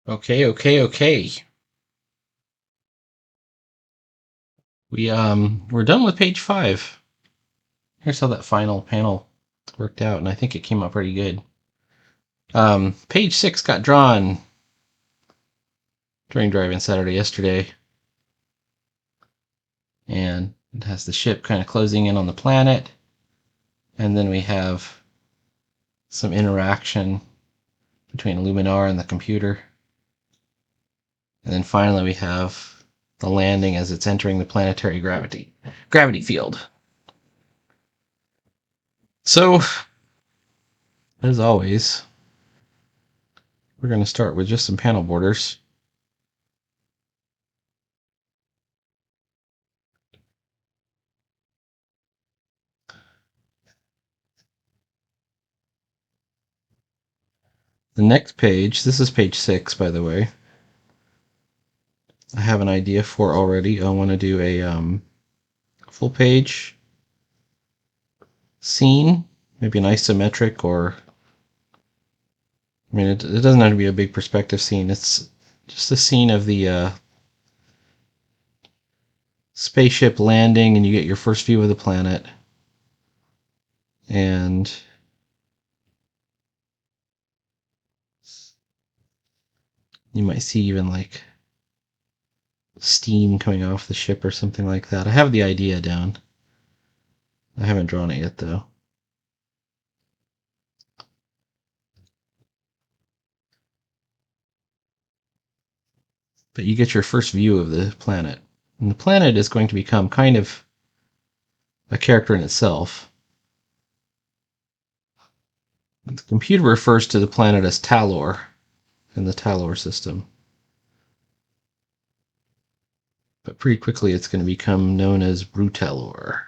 Okay. We're done with page 5. Here's how that final panel worked out, and I think it came out pretty good. Page 6 got drawn during Drive-In Saturday yesterday, and it has the ship kind of closing in on the planet, and then we have some interaction between Luminar and the computer, and then finally we have the landing as it's entering the planetary gravity field. So, as always, we're going to start with just some panel borders. The next page, this is page 6, by the way, I have an idea for already. I want to do a full page scene, maybe an isometric, or I mean, it doesn't have to be a big perspective scene. It's just a scene of the spaceship landing, and you get your first view of the planet, and you might see even like steam coming off the ship or something like that. I have the idea down. I haven't drawn it yet, though. But you get your first view of the planet. And the planet is going to become kind of a character in itself. The computer refers to the planet as Talor in the Talor system. But pretty quickly it's going to become known as Brutalor.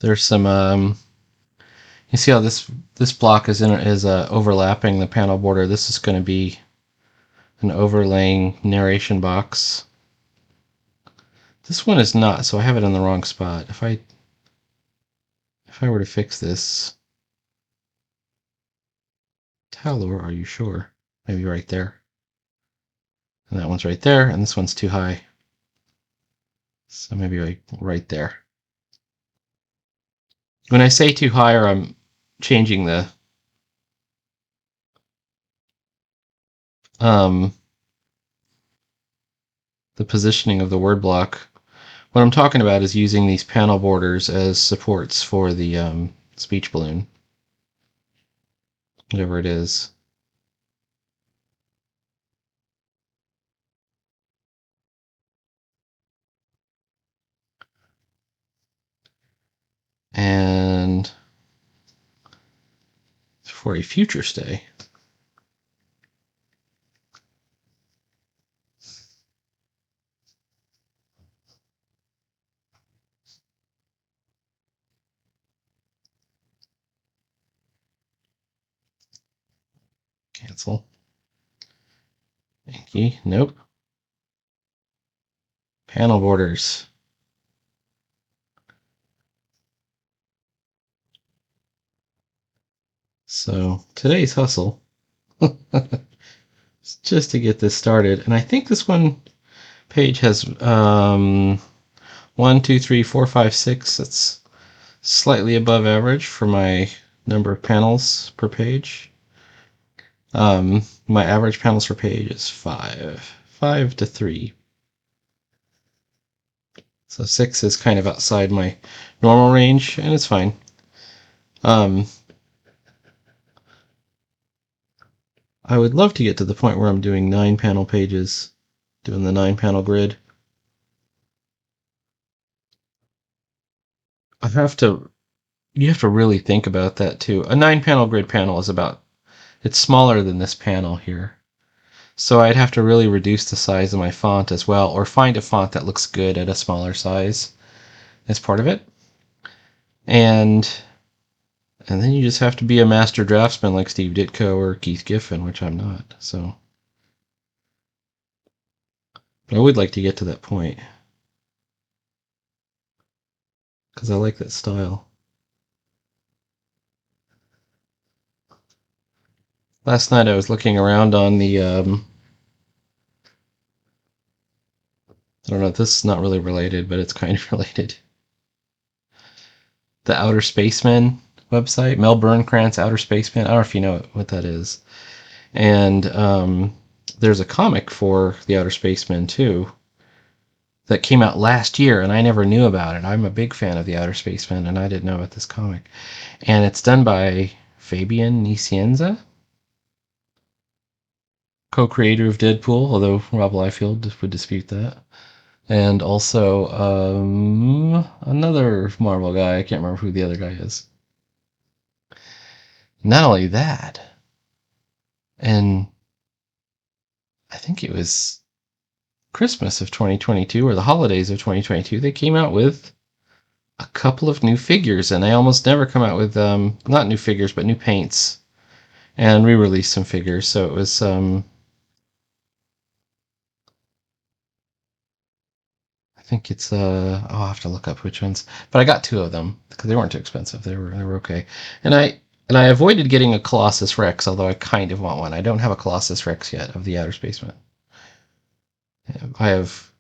There's some you see how this block is overlapping the panel border. This is going to be an overlaying narration box. This one is not, so I have it in the wrong spot. If I were to fix this, Talor, are you sure? Maybe right there. And that one's right there, and this one's too high. So maybe like right there. When I say too high, or I'm changing the positioning of the word block, what I'm talking about is using these panel borders as supports for the speech balloon, whatever it is. And for a future stay, cancel. Yankee, nope. Panel borders. So today's hustle, just to get this started, and I think this one page has 1, 2, 3, 4, 5, 6. That's slightly above average for my number of panels per page. My average panels per page is 5 to 3. So 6 is kind of outside my normal range, and it's fine. I would love to get to the point where I'm doing 9 panel pages, doing the 9 panel grid. You have to really think about that too. A 9 panel grid panel is it's smaller than this panel here. So I'd have to really reduce the size of my font as well, or find a font that looks good at a smaller size as part of it. And then you just have to be a master draftsman like Steve Ditko or Keith Giffen, which I'm not. So But I would like to get to that point because I like that style. Last night I was looking around on the, I don't know, this is not really related, but it's kind of related. The Outer Spaceman website, Mel Burnkrant's Outer Spaceman. I don't know if you know what that is. And there's a comic for the Outer Spaceman too that came out last year, and I never knew about it. I'm a big fan of the Outer Spaceman, and I didn't know about this comic. And it's done by Fabian Nicienza, co-creator of Deadpool, although Rob Liefeld would dispute that. And also another Marvel guy. I can't remember who the other guy is. Not only that, and I think it was Christmas of 2022 or the holidays of 2022, they came out with a couple of new figures, and they almost never come out with not new figures but new paints, and re-released some figures. So it was I think it's I'll have to look up which ones, but I got two of them because they weren't too expensive. They were okay, and I avoided getting a Colossus Rex, although I kind of want one. I don't have a Colossus Rex yet of the Outer Spaceman. I have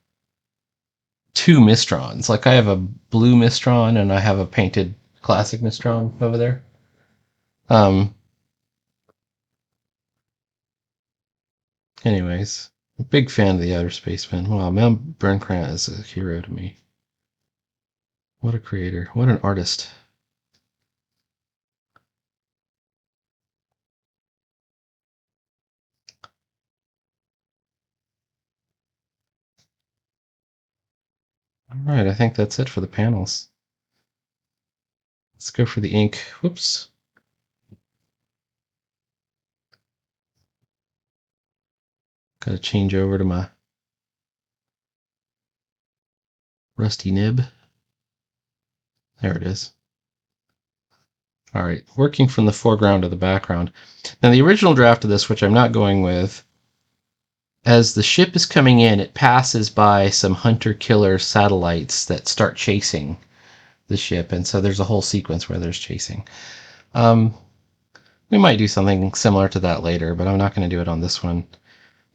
two Mistrons. Like I have a blue Mistron and I have a painted classic Mistron over there. Um. Anyways, big fan of the Outer Spaceman. Wow, Mel Burnkrant is a hero to me. What a creator! What an artist! All right, I think that's it for the panels. Let's go for the ink. Whoops. Got to change over to my rusty nib. There it is. All right, working from the foreground to the background. Now, the original draft of this, which I'm not going with, as the ship is coming in, it passes by some hunter-killer satellites that start chasing the ship, and so there's a whole sequence where there's chasing. We might do something similar to that later, but I'm not going to do it on this one.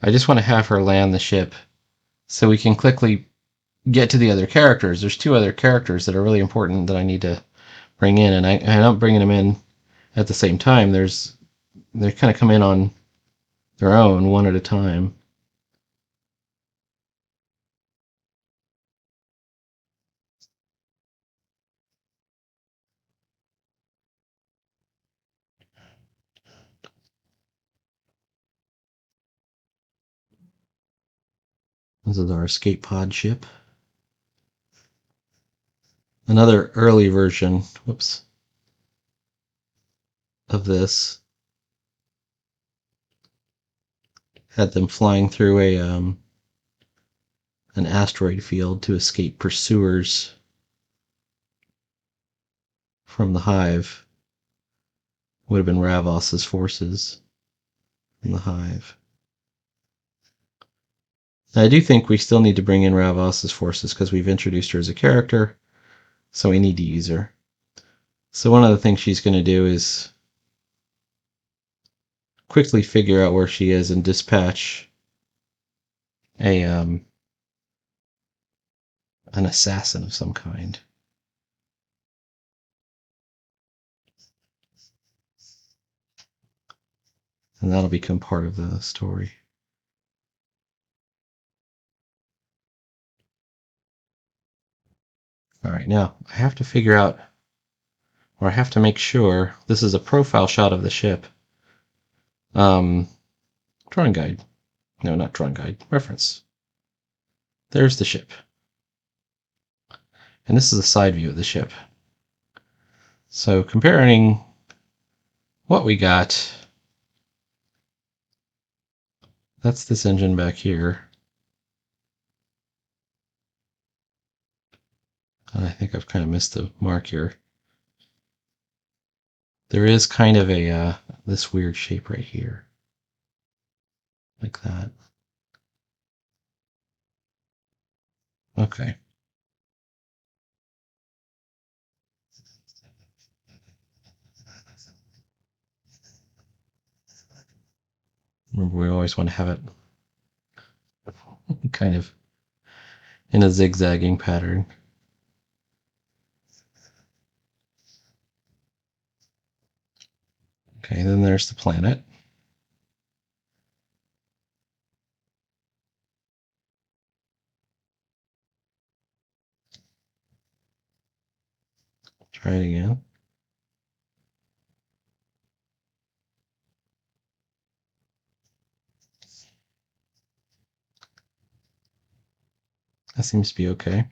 I just want to have her land the ship so we can quickly get to the other characters. There's two other characters that are really important that I need to bring in, and I'm not bringing them in at the same time. They kind of come in on their own, one at a time. This is our escape pod ship. Another early version, whoops, of this had them flying through an asteroid field to escape pursuers from the Hive. Would have been Ravos's forces in the Hive. Now, I do think we still need to bring in Ravos's forces because we've introduced her as a character, so we need to use her. So one of the things she's going to do is quickly figure out where she is and dispatch an assassin of some kind. And that'll become part of the story. All right, now I have to figure out, or I have to make sure, this is a profile shot of the ship. Drawing guide. No, not drawing guide. Reference. There's the ship. And this is a side view of the ship. So comparing what we got, that's this engine back here. And I think I've kind of missed the mark here. There is kind of a this weird shape right here. Like that. Okay. Remember, we always want to have it kind of in a zigzagging pattern. Okay, then there's the planet. Try it again. That seems to be okay.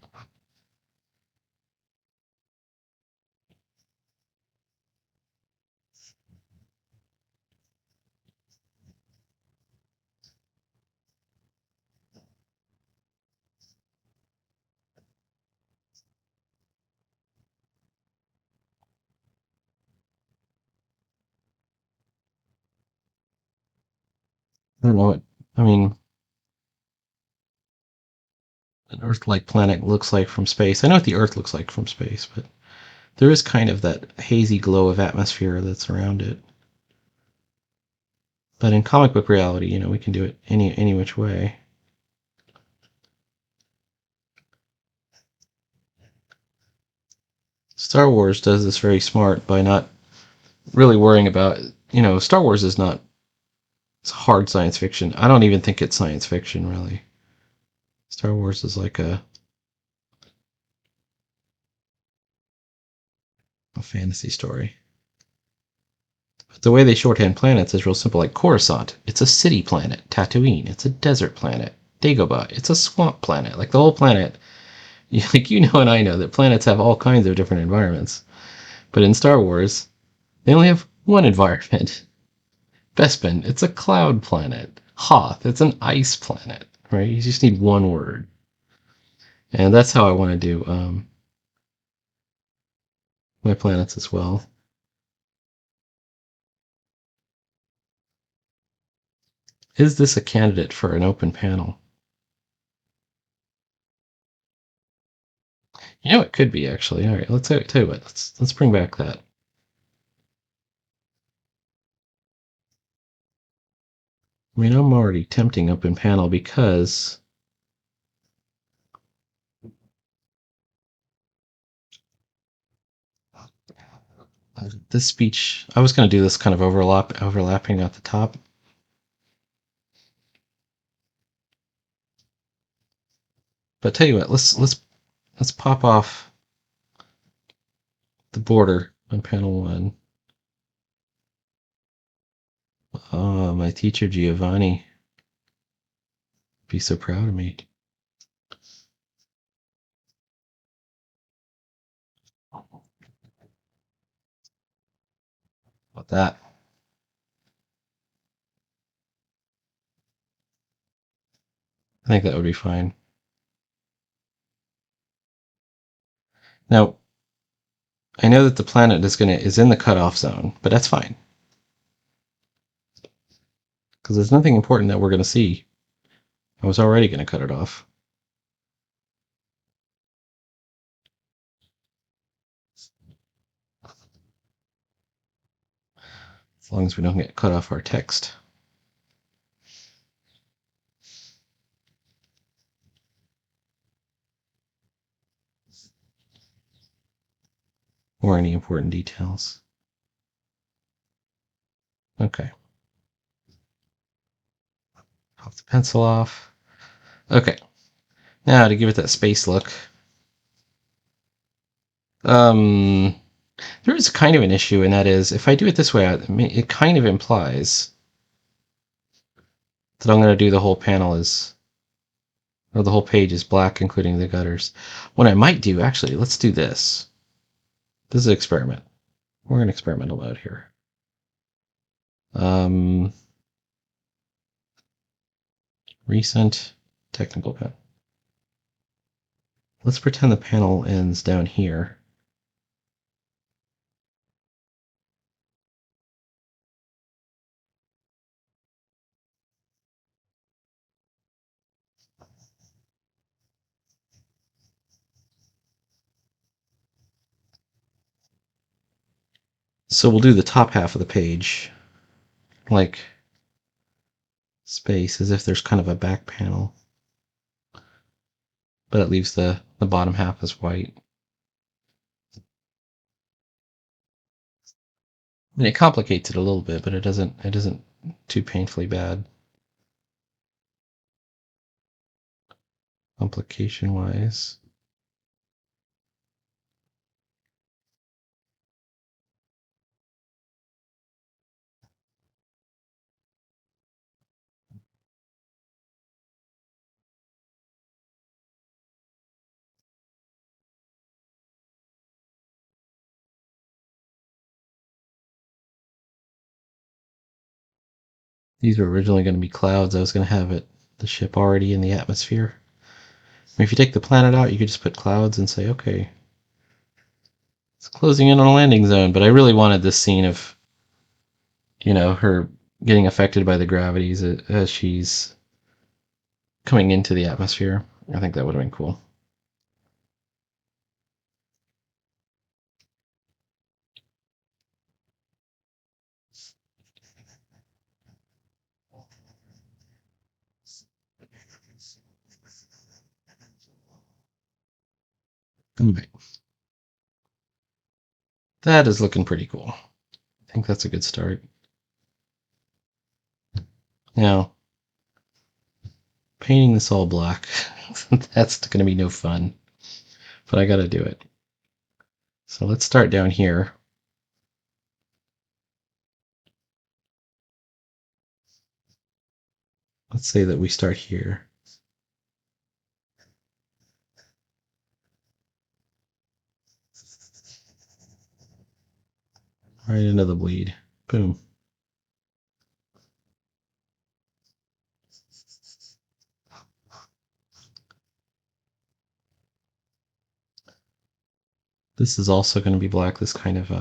I don't know what, I mean, an Earth-like planet looks like from space. I know what the Earth looks like from space, but there is kind of that hazy glow of atmosphere that's around it. But in comic book reality, we can do it any which way. Star Wars does this very smart by not really worrying about, Star Wars is not hard science fiction. I don't even think it's science fiction, really. Star Wars is like a fantasy story. But the way they shorthand planets is real simple. Like Coruscant, it's a city planet. Tatooine, it's a desert planet. Dagobah, it's a swamp planet. Like the whole planet, like and I know that planets have all kinds of different environments. But in Star Wars, they only have one environment. Bespin, it's a cloud planet. Hoth, it's an ice planet. Right? You just need one word. And that's how I want to do my planets as well. Is this a candidate for an open panel? It could be actually. All right, let's tell you what. Let's bring back that. I mean, I'm already tempting open panel because this speech. I was going to do this kind of overlapping at the top. But tell you what, let's pop off the border on panel one. Oh, my teacher Giovanni would be so proud of me. About that. I think that would be fine. Now, I know that the planet is in the cutoff zone, but that's fine. Because there's nothing important that we're going to see. I was already going to cut it off. As long as we don't get cut off our text. Or any important details. Okay. Pop the pencil off. Okay. Now to give it that space look. There is kind of an issue, and that is if I do it this way, it kind of implies that I'm going to do the whole panel or the whole page is black, including the gutters. What I might do, actually, let's do this. This is an experiment. We're in experimental mode here. Recent technical pen. Let's pretend the panel ends down here. So we'll do the top half of the page, like space, as if there's kind of a back panel, but it leaves the bottom half as white. I mean, it complicates it a little bit, but it isn't too painfully bad. Complication wise. These were originally going to be clouds. I was going to have the ship already in the atmosphere. I mean, if you take the planet out, you could just put clouds and say, okay, it's closing in on a landing zone. But I really wanted this scene of, her getting affected by the gravities as she's coming into the atmosphere. I think that would have been cool. Anyway, that is looking pretty cool. I think that's a good start. Now, painting this all black, that's going to be no fun, but I got to do it. So let's start down here. Let's say that we start here. Right into the bleed. Boom. This is also going to be black, this kind of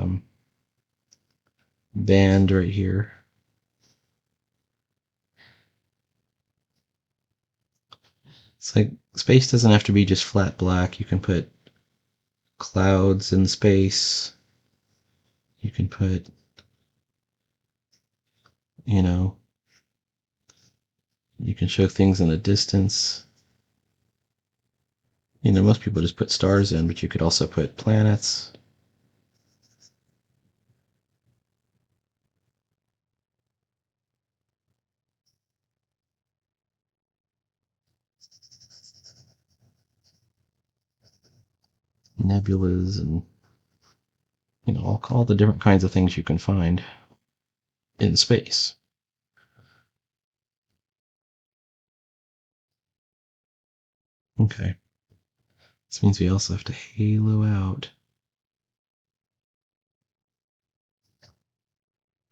band right here. It's like space doesn't have to be just flat black. You can put clouds in space. You can put, you can show things in the distance. Most people just put stars in, but you could also put planets. Nebulas and, all the different kinds of things you can find in space. Okay. This means we also have to halo out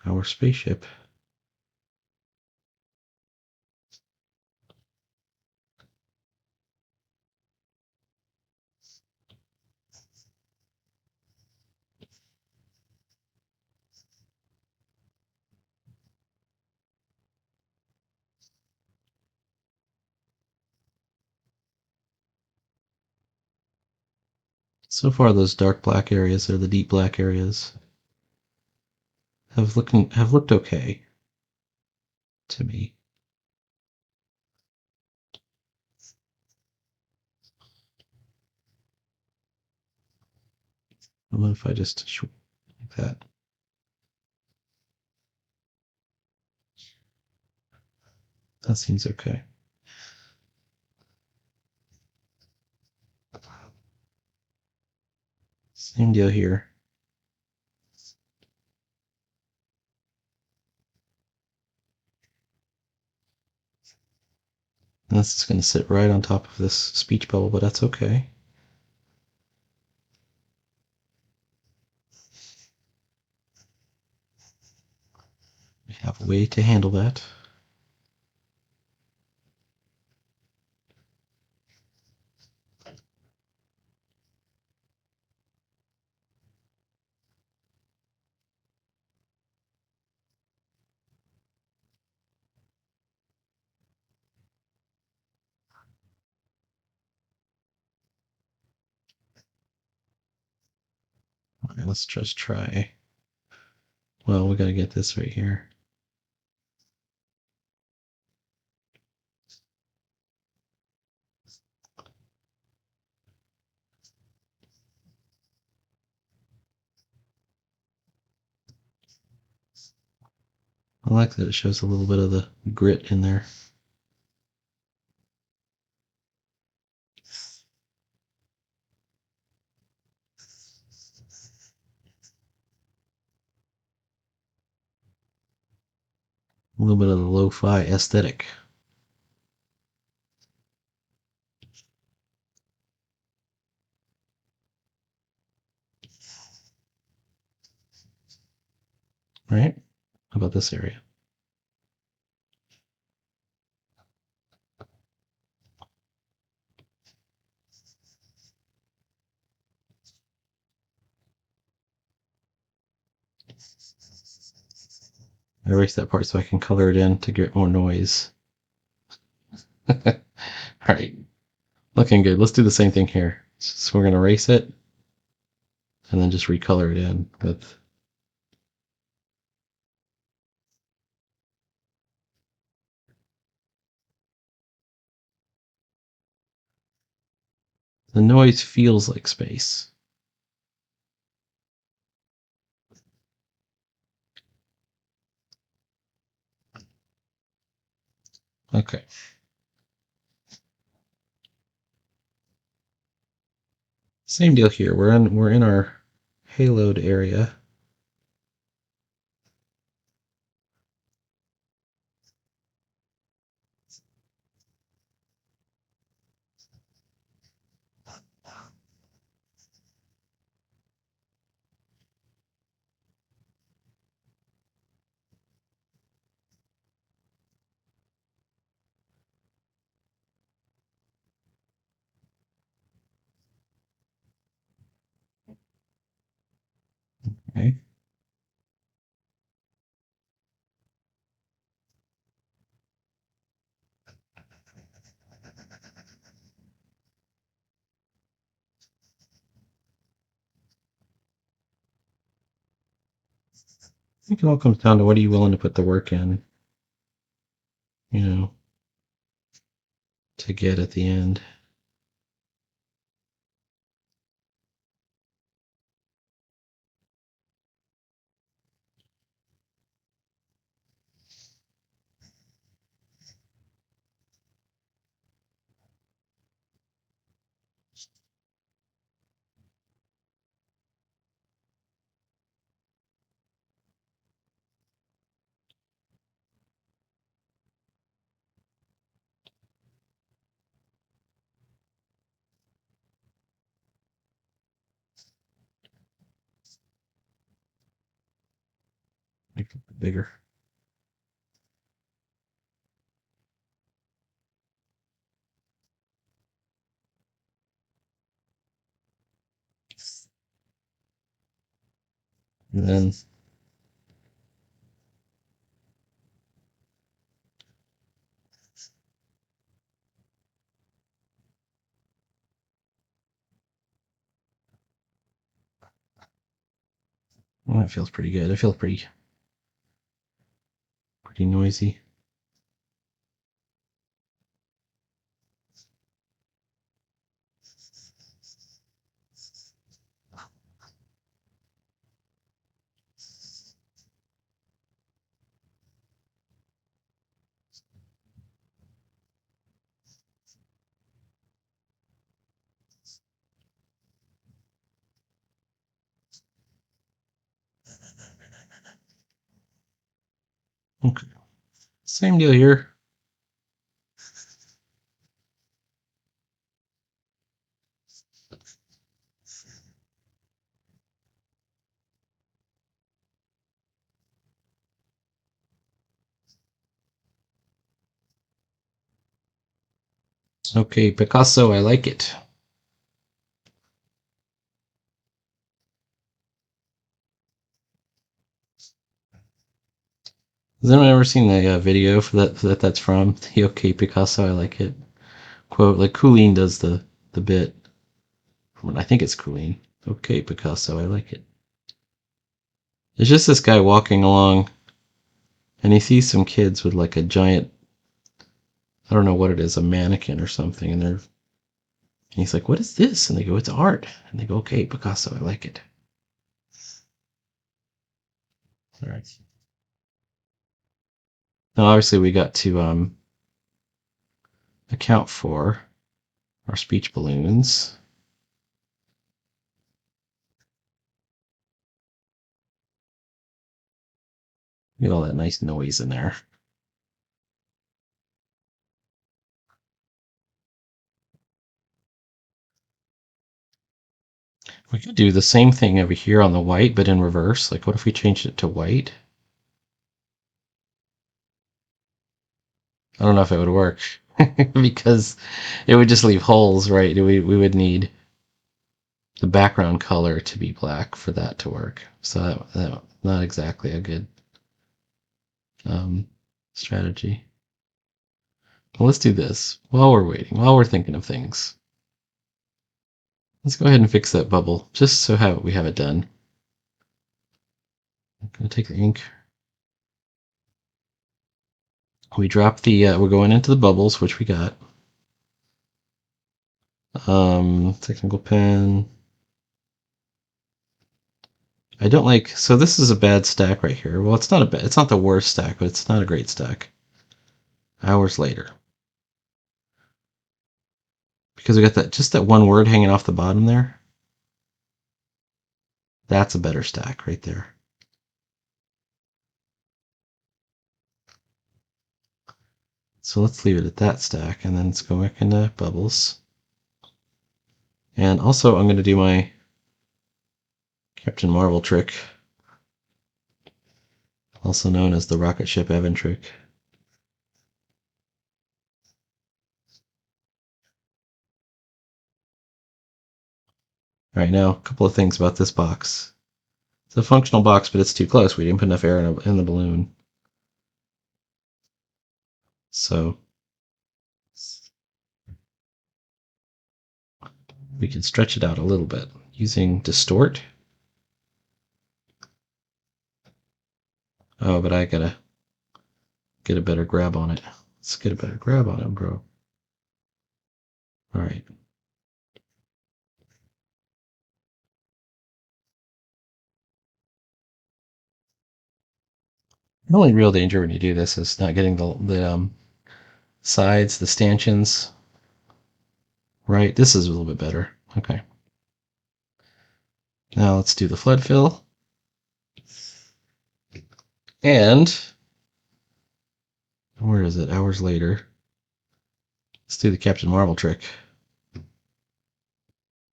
our spaceship. So far, those dark black areas or the deep black areas have looked okay to me. What if I just like that? That seems okay. Same deal here. And this is going to sit right on top of this speech bubble, but that's okay. We have a way to handle that. All right, let's just try Well, we got to get this right here. I like that it shows a little bit of the grit in there. A little bit of the lo-fi aesthetic. Right? How about this area? I erase that part so I can color it in to get more noise. All right. Looking good. Let's do the same thing here. So we're going to erase it and then just recolor it in with the noise feels like space. Okay. Same deal here. We're in our haloed area. Okay. I think it all comes down to what are you willing to put the work in, you know, to get at the end. Make it bigger. And then well, that feels pretty good. It feels pretty noisy. Okay. Same deal here. Okay, Picasso, I like it. Has anyone ever seen the video for that's from? The Okay, Picasso, I like it quote. Like Coolene does the bit. I think it's Coolene. Okay, Picasso, I like it. There's just this guy walking along, and he sees some kids with like a giant, I don't know what it is, a mannequin or something, and he's like, "What is this?" And they go, "It's art." And they go, "Okay, Picasso, I like it." All right. Now, obviously, we got to account for our speech balloons. Get all that nice noise in there. We could do the same thing over here on the white, but in reverse. Like, what if we changed it to white? I don't know if it would work because it would just leave holes, right? We would need the background color to be black for that to work. So that not exactly a good um, strategy. Well, let's do this while we're waiting, while we're thinking of things. Let's go ahead and fix that bubble, just so we have it done. I'm gonna take the ink. We drop the. We're going into the bubbles, which we got. Technical pen. I don't like. So this is a bad stack right here. Well, it's not a bad. It's not the worst stack, but it's not a great stack. Hours later, because we got that one word hanging off the bottom there. That's a better stack right there. So let's leave it at that stack, and then let's go back into bubbles. And also, I'm going to do my Captain Marvel trick, also known as the rocket ship Evan trick. All right, now a couple of things about this box. It's a functional box, but it's too close. We didn't put enough air in the balloon. So we can stretch it out a little bit using distort. Oh, but I gotta get a better grab on it. Let's get a better grab on it, bro. All right. The only real danger when you do this is not getting the sides, the stanchions right. This is a little bit better. Okay. Now let's do the flood fill. And where is it? Hours later. Let's do the Captain Marvel trick.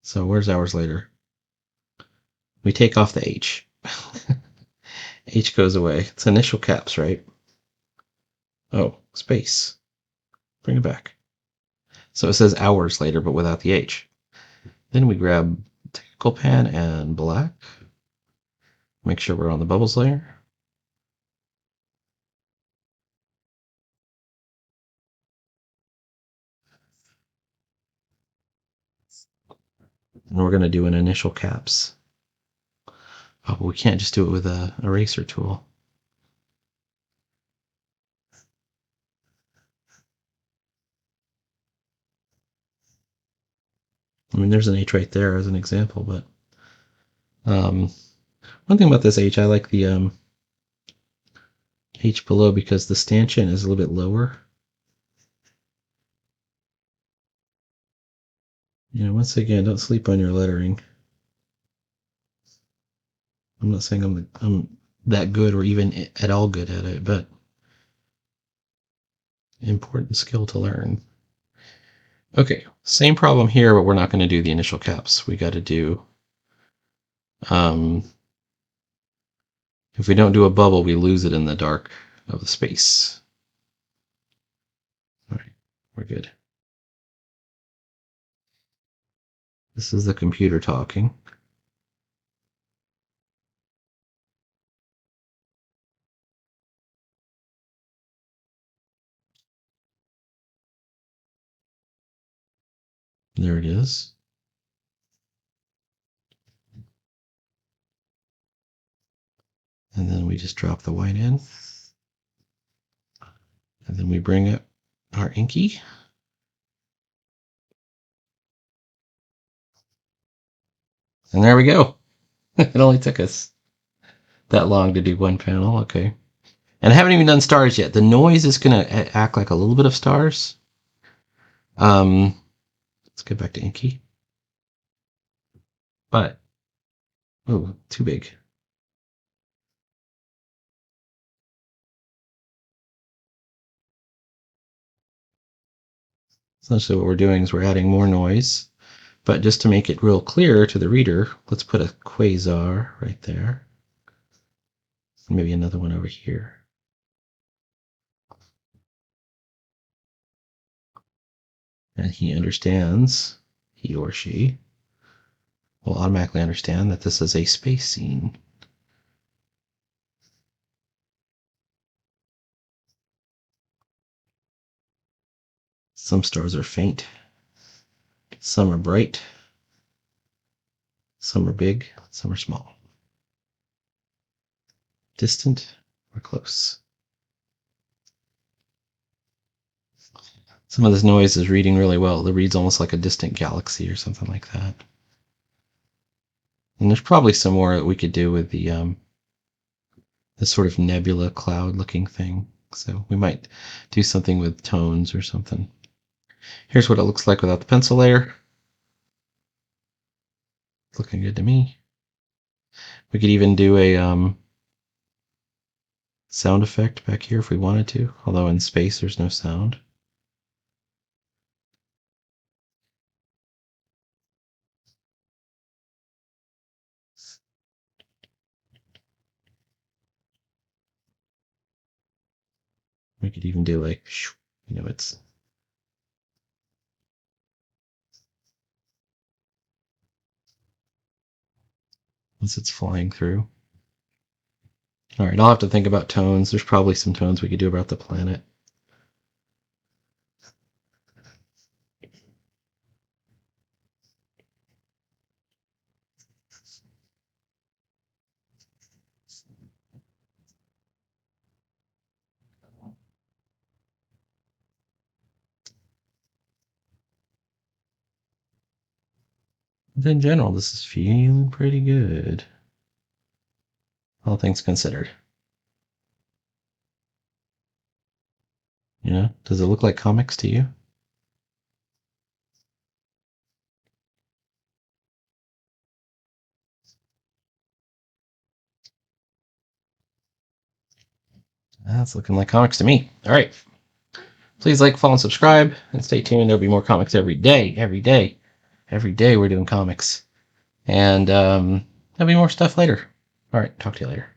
So where's hours later? We take off the H. H goes away. It's initial caps, right? Oh, space. Bring it back. So it says hours later, but without the H. Then we grab technical pen and black. Make sure we're on the bubbles layer. And we're going to do an initial caps. Oh, but we can't just do it with a eraser tool. I mean, there's an H right there as an example, but one thing about this H, I like the H below because the stanchion is a little bit lower. You know, once again, don't sleep on your lettering. I'm not saying I'm that good or even at all good at it, but important skill to learn. Okay, same problem here, but we're not going to do the initial caps. We got to do, if we don't do a bubble, we lose it in the dark of the space. All right, we're good. This is the computer talking. There it is. And then we just drop the white in. And then we bring up our inky. And there we go. It only took us that long to do one panel. Okay. And I haven't even done stars yet. The noise is going to act like a little bit of stars. Let's get back to inky. But, oh, too big. Essentially what we're doing is we're adding more noise. But just to make it real clear to the reader, let's put a quasar right there. Maybe another one over here. And he understands, he or she will automatically understand that this is a space scene. Some stars are faint. Some are bright. Some are big. Some are small. Distant or close. Some of this noise is reading really well. It reads almost like a distant galaxy or something like that. And there's probably some more that we could do with the this sort of nebula cloud looking thing. So we might do something with tones or something. Here's what it looks like without the pencil layer. It's looking good to me. We could even do a sound effect back here if we wanted to, although in space there's no sound. We could even do like, it's once it's flying through. All right, I'll have to think about tones. There's probably some tones we could do about the planet. But in general, this is feeling pretty good. All things considered. Does it look like comics to you? That's looking like comics to me. All right. Please like, follow, and subscribe, and stay tuned. There'll be more comics every day. Every day. Every day we're doing comics. And there'll be more stuff later. All right. Talk to you later.